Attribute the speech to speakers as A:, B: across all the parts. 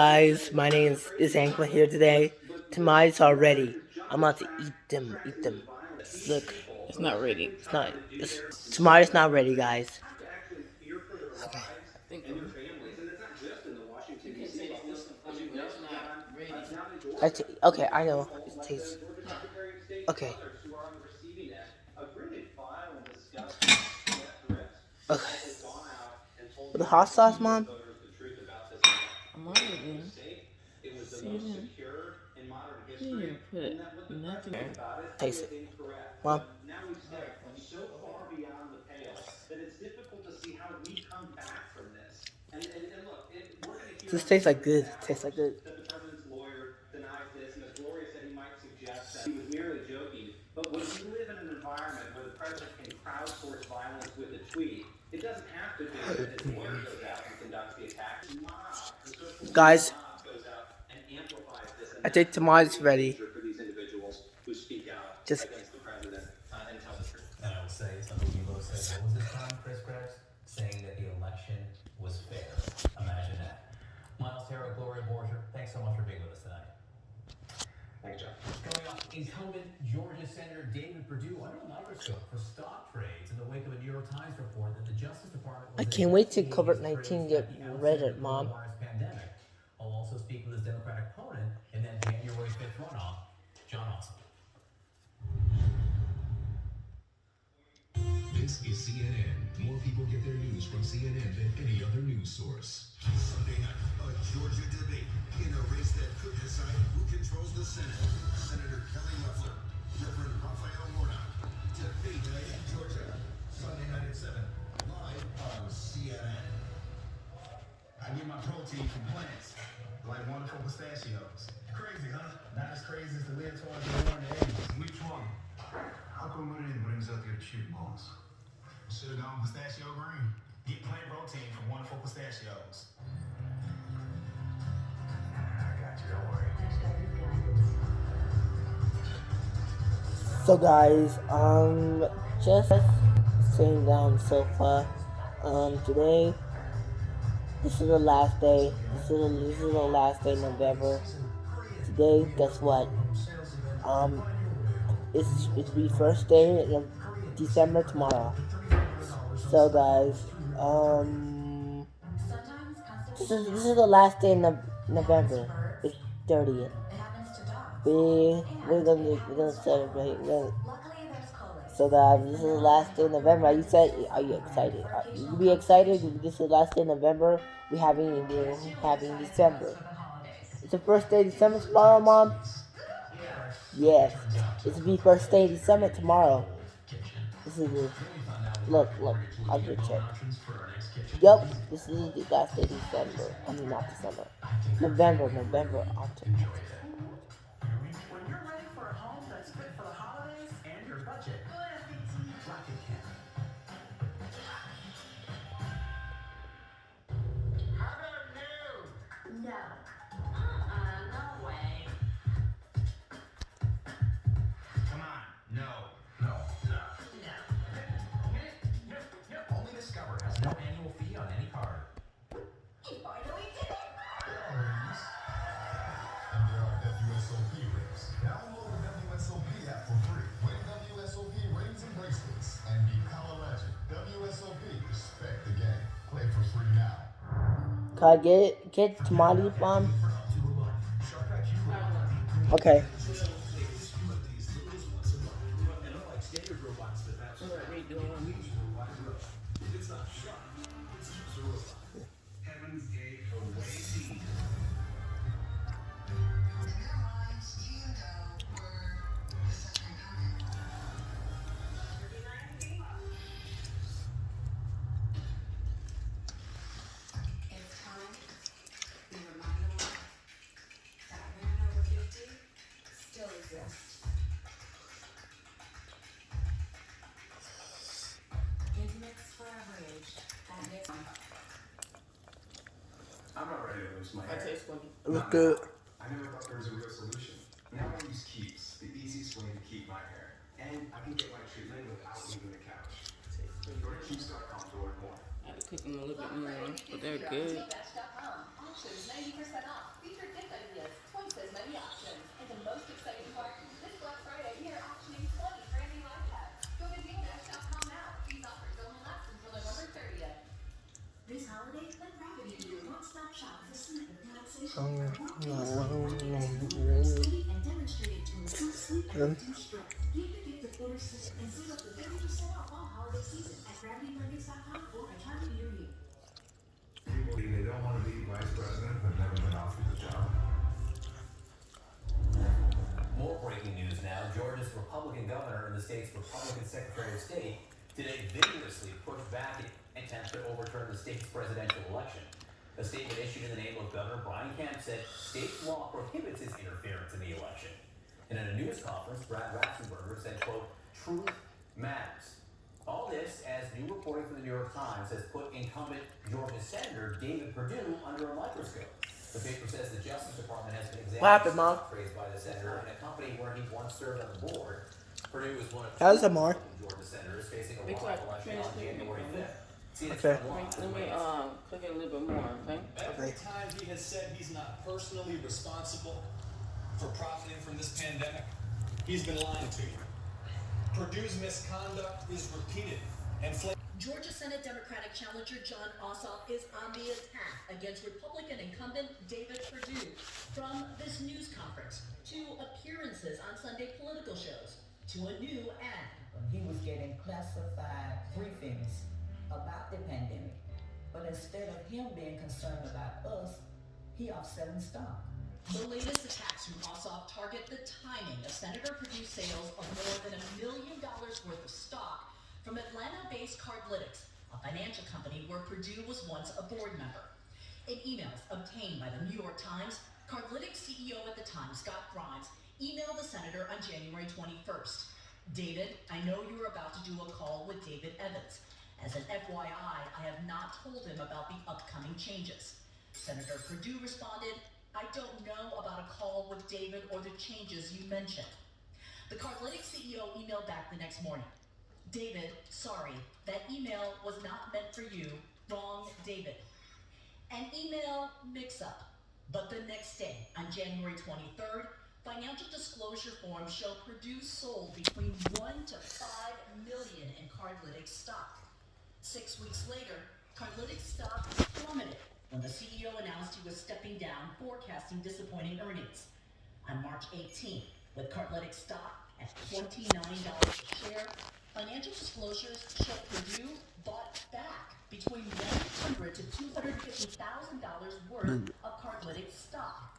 A: Guys, my name is Ankma here today. Tamales are ready. I'm about to eat them. Eat them. Look,
B: It's not ready.
A: it's not. Tamales not ready, guys. Okay.
B: I think you can taste this one. I mean, but it's not ready.
A: Okay, I know. It tastes. Okay. Okay. With the hot sauce, mom.
B: I'm already season. You didn't put nothing there.
A: Taste it, mom. This tastes like good. Tastes like good. Guys, I think tamales ready. Just
C: And I will say, something you both said, what was his crime, Chris Krebs? Saying that the election was fair. Imagine that. Miles Terra, Gloria Borger, thanks so much for being with us tonight. Thanks, John. Coming up, incumbent Georgia Senator David Perdue under a microscope for stock trades in the wake of a New York Times report that the Justice Department
A: I
C: was
A: can't wait to
C: investigating his
A: COVID-19
C: trades
A: get
C: at the
A: rid
C: outset
A: of
C: of
A: it,
C: the
A: mom.
C: coronavirus pandemic. I'll also speak with his Democratic opponent in that January 5th runoff, John Ossoff.
D: This is CNN. More people get their news from CNN than any other news source.
E: Sunday night, a Georgia debate in a race that could decide who controls the Senate. Senator Kelly Loeffler, Reverend Raphael Warnock. Debate night in Georgia. Sunday night at 7. Live on CNN.
F: I get my protein from plants, like wonderful pistachios. Crazy, huh? Not as crazy as the live toys we were in the 80s. Which one? How come we didn't bring out your cheap balls? Should have gone pistachio green. Get plant protein from wonderful pistachios. I got you, don't worry.
A: So guys, just sitting down on the sofa. Today, this is the last day. This is the last day in November. Today, guess what? It's the first day of December tomorrow. So guys, this is the last day in November. It's 30th. We're gonna celebrate. So guys, this is the last day in November. Are you excited? You be excited? This is the last day in November. We're having December. It's the first day of December tomorrow, mom. Yes, it's the first day of December tomorrow. This is the look. I'll just check. Yep, this is the last day of December. I mean, not December. November. October.
C: When you're ready for a home that's fit for the holidays and your budget, Rocket Camp.
G: How about new? No. No way.
F: Come on. No. No. No.
C: No. Only Discover has no annual fee on any card.
G: He finally did it!
D: Rings. And there are WSOP rings. Download the WSOP app for free. Win WSOP rings and bracelets. And be color legend. WSOP. Respect the game. Play for free now.
A: Can I get tamale, mom? Okay.
F: Heaven's Gate away.
H: It's time. We remind the world that women over 50 still exist. Intimates for every age. That makes
F: I'm not ready to lose my
B: I
F: hair.
B: taste one.
A: Look good.
F: I never thought there was a real solution. Now I use Keeps, the easiest way to keep my hair. And I can get my treatment without leaving the couch. Go to Keeps.com to learn more.
B: cook them a little bit more, but they're good.
G: Options 90% off. Featured gift ideas, twice as many options. And the most exciting part, this Black Friday, we are optioning 20 brand new iPads. Go to dealdash.com now. These offers only last until November 30th. This holiday, let Gravity be your one-stop shop for sleep and relaxation. And demonstrated to improve sleep and reduce stress. Give the gift of inner sleep and save up to 30% off all holiday season at gravityblankets.com or a Target near you.
D: They don't want to be vice president, but never been offered the job.
C: More breaking news now. Georgia's Republican governor and the state's Republican Secretary of State today vigorously pushed back an attempt to overturn the state's presidential election. A statement issued in the name of Governor Brian Kemp said state law prohibits his interference in the election. And in a news conference, Brad Ratzenberger said, quote, truth matters. All this as new reporting from the New York Times has put incumbent Georgia Senator David Perdue under a microscope. The paper says the Justice Department has been examining stock trades by the senator in a company where he once served on the board. Perdue is one of two Georgia senators facing a runoff election on January 5th.
B: Okay. Let me cook it a little bit more, okay?
I: Every time he has said he's not personally responsible for profiting from this pandemic, he's been lying to you. Purdue's misconduct is repeated and
G: Georgia Senate Democratic challenger Jon Ossoff is on the attack against Republican incumbent David Perdue. From this news conference, to appearances on Sunday political shows, to a new ad.
J: He was getting classified briefings about the pandemic. But instead of him being concerned about us, he offselling stock.
G: The latest attacks from Ossoff target the timing of Senator Perdue's sales of more than $1 million worth of stock from Atlanta-based Cardlytics, a financial company where Perdue was once a board member. In emails obtained by the New York Times, Cardlytics CEO at the time, Scott Grimes, emailed the senator on January 21st. David, I know you were about to do a call with David Evans. As an FYI, I have not told him about the upcoming changes. Senator Perdue responded, I don't know about a call with David or the changes you mentioned. The Cardlytics CEO emailed back the next morning. David, sorry, that email was not meant for you. Wrong, David. An email mix-up. But the next day, on January 23rd, financial disclosure forms show Perdue sold between 1 to 5 million in Cardlytics stock. 6 weeks later, Cardlytics stock plummeted when the CEO announced he was stepping down, forecasting disappointing earnings. On March 18th, with Cardlytics stock at $29 a share, financial disclosures show Perdue bought back between $100,000 to $250,000 worth of Cardlytics stock.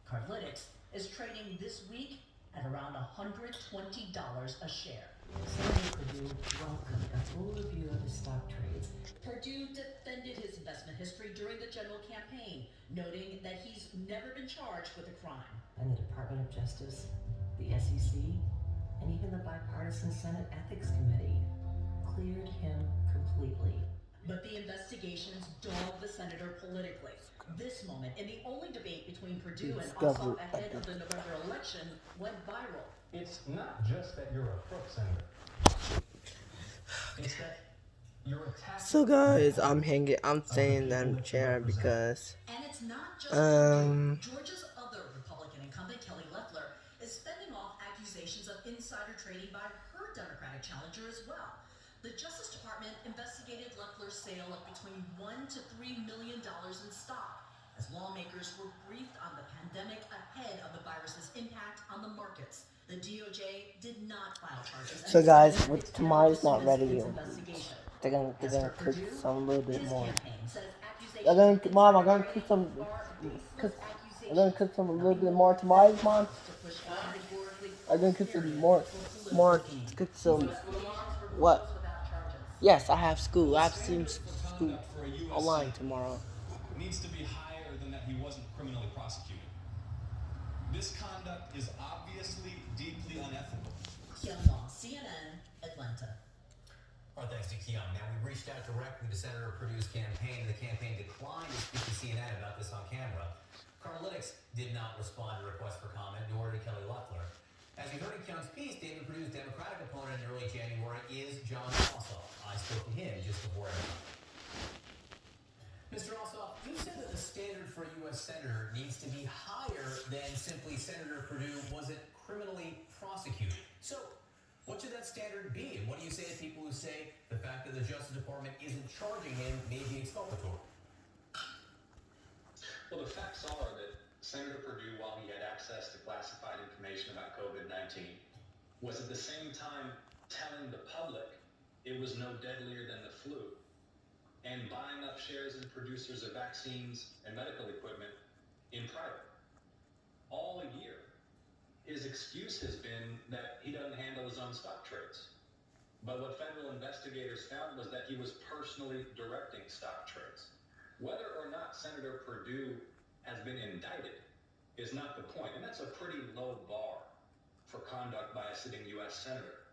G: Cardlytics is trading this week at around $120 a share.
J: Senator Perdue welcomed a full review of his stock trades.
G: Perdue defended his investment history during the general campaign, noting that he's never been charged with a crime.
J: And the Department of Justice, the SEC, and even the bipartisan Senate Ethics Committee cleared him completely.
G: But the investigations dogged the senator politically. This moment, in the only debate between Perdue and Ossoff ahead of the November election, went viral.
F: It's not just that you're a crook, Senator. It's that you're attacking.
A: So guys, I'm staying in that chair because
G: And it's not just Perdue. Georgia's other Republican incumbent, Kelly Loeffler, is fending off accusations of insider trading by her Democratic challenger as well. The Justice Department investigated Loeffler's sale of between $1 to $3 million in stock, as lawmakers were briefed on the pandemic ahead of the virus's impact on the markets. The DOJ did not file charges.
A: So guys, with tomorrow's not ready. They're gonna cook some a little bit more. Mom, I'm gonna cook some. I'm gonna cook some a little bit more tomatoes, Mom. I'm gonna cook some more. Cook some. What? Yes, I have school. I have school online tomorrow.
I: Needs to be higher than that he wasn't criminally prosecuted. This conduct is obviously deeply unethical.
G: CNN, Atlanta.
C: Our thanks to Keon. Now, we reached out directly to Senator Perdue's campaign, and the campaign declined to speak to CNN about this on camera. Cardlytics did not respond to requests for comment, nor did Kelly Loeffler. As you heard in Keon's piece, David Perdue's Democratic opponent in early January is Jon Ossoff. I spoke to him just before I left. Mr. Ossoff, you said that the standard for a U.S. Senator needs to be higher than simply Senator Perdue wasn't criminally prosecuted. So, what should that standard be? And what do you say to people who say the fact that the Justice Department isn't charging him may be exculpatory?
K: Well, the facts are that Senator Perdue, while he had access to classified information about COVID-19, was at the same time telling the public it was no deadlier than the flu and buying up shares in producers of vaccines and medical equipment in private. All a year, his excuse has been that he doesn't handle his own stock trades. But what federal investigators found was that he was personally directing stock trades. Whether or not Senator Perdue has been indicted is not the point, and that's a pretty low bar for conduct by a sitting U.S. Senator.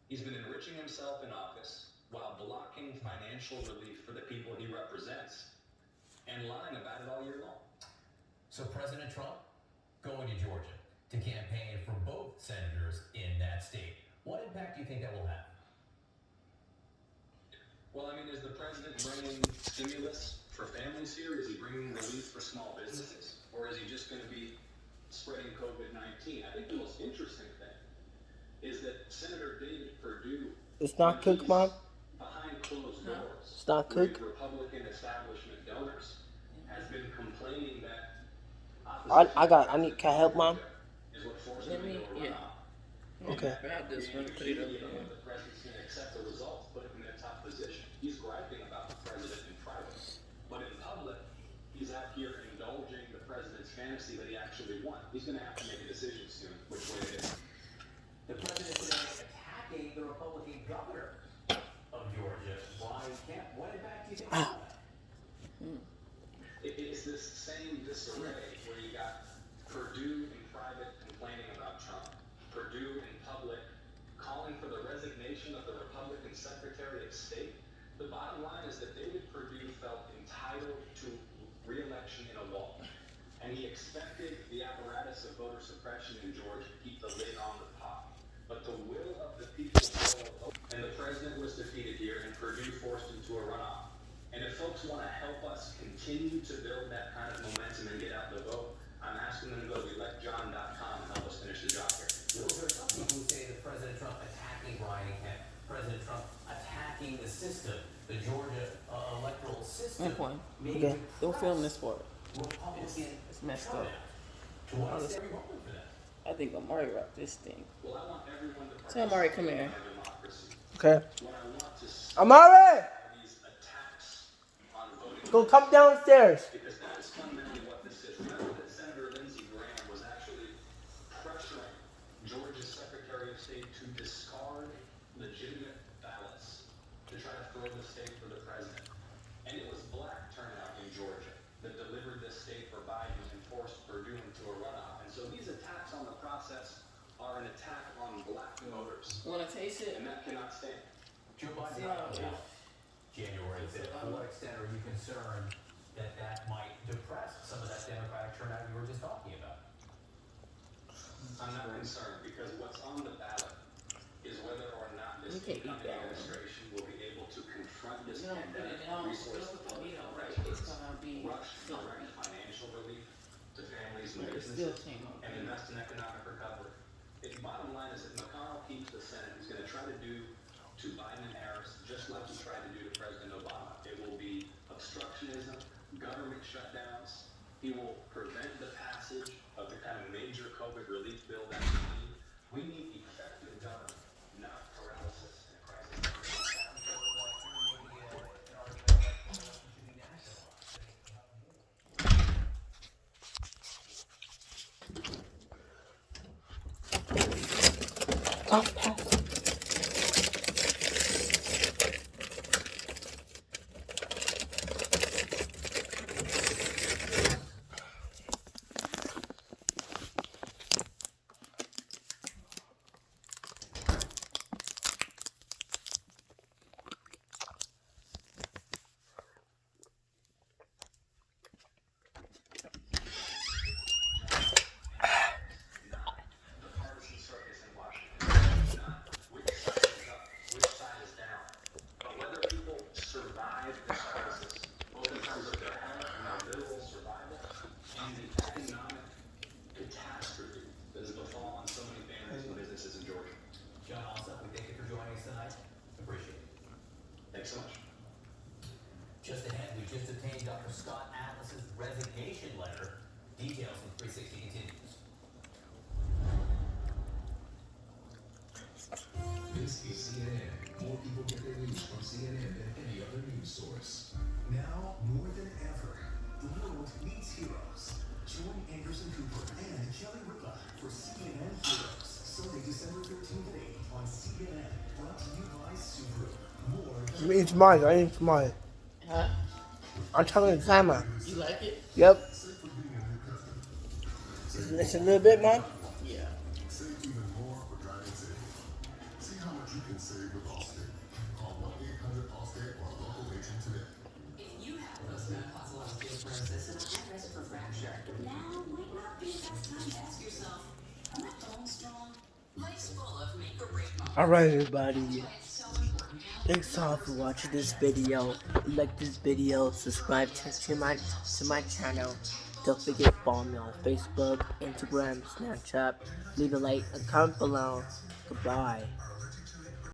K: He's been enriching himself in office while blocking financial relief for the people he represents and lying about it all year long.
C: So President Trump going to Georgia to campaign for both senators in that state. What impact do you think that will have?
K: Well, I mean, is the president bringing stimulus for families here? Is he bringing relief for small businesses? Or is he just going to be spreading COVID-19? I think the most interesting thing is that Senator David Perdue,
A: It's not cooked, Mom?
K: behind closed doors,
A: It's not cooked?
K: with Republican establishment donors, has been complaining that
A: Can I help, Mom?
K: is what forced
B: Let
K: him
B: me,
K: into a
B: yeah.
K: runoff.
A: Okay.
B: Grab this one, put it over
K: You know
B: there.
K: the president's going to accept the results, put him in a tough position. He's griping about the president in private, but in public, he's out here indulging the president's fantasy that he actually won. He's going to have to make a decision soon which way it is.
C: The president today attacking the Republican governor of Georgia, Brian Kemp. What impact do you think that will have?
K: It's this same disarray where you got Perdue in private complaining about Trump, Perdue in public calling for the resignation of the Republican Secretary of State. The bottom line is that David Perdue felt entitled to re-election in a wall, and he expected the apparatus of voter suppression in Georgia to keep the lid on the pot. But the will of the people prevailed, and the president was defeated here, and Perdue forced him to a runoff. And if folks want to help us continue to build that kind of momentum and get out the vote, I'm asking them to go to electjohn.com and help us finish the job here.
C: There are some people who say that President Trump attacking Brian Kemp, President Trump attacking the system, the Georgia electoral system.
B: Okay.
A: Okay.
B: Don't film this part.
C: Republican
B: It's messed up.
C: To what extent are you hoping for that?
B: I think Amari wrote this thing.
K: Well, I want everyone to
B: Tell Amari, come here.
K: in our democracy.
A: Okay.
K: What I want to see
A: Amari!
K: are these attacks on voting.
A: Go come downstairs.
K: Because that is fundamentally what this is. Remember that Senator Lindsey Graham was actually pressuring Georgia's Secretary of State to discard legitimate ballots to try to throw the state for the president. And it was black turnout in Georgia that delivered this state for Biden and forced Perdue into a runoff. And so these attacks on the process are an attack on black voters.
B: Want to taste it?
K: And that cannot stand.
C: Joe Biden
B: See how it is?
C: January 5th. To what extent are you concerned that that might depress some of that Democratic turnout you were just talking about?
K: I'm not concerned because what's on the ballot is whether or not this
B: You can't eat
K: incoming
B: that one.
K: administration will be able to confront this
B: You don't put
K: pandemic,
B: it on.
K: resource
B: Don't put the meat on, right?
K: experts,
B: It's gonna be
K: rush
B: filthy.
K: direct financial relief to families and
B: But it still
K: businesses,
B: came out.
K: and invest in economic recovery. The bottom line is if McConnell keeps the Senate, he's going to try to do to Biden and Harris just like he tried to do to President Obama. It will be obstructionism, government shutdowns. He will prevent the passage of the kind of major COVID relief bill that we need. We need effective government, not paralysis and crisis.
A: Stop passing.
K: The partisan circus in Washington, not
A: It's mine. I need mine.
B: Huh?
A: I'm telling the timer.
B: You like it?
A: Yep. It's a little bit, Mom.
B: Yeah.
D: Save even more for driving safe. See how much you can save with Allstate. Call 1-800-ALLSTATE or a local agent today.
H: If you have postmenopausal osteoporosis and are at risk for fracture, now might not be the best time to ask yourself, am I bone strong? Life's full of make or break moments.
A: Alright, everybody.
H: That's why it's so important to help
A: Thanks all for watching this video. If you like this video, subscribe to my channel. Don't forget to follow me on Facebook, Instagram, Snapchat. Leave a like and comment below. Goodbye.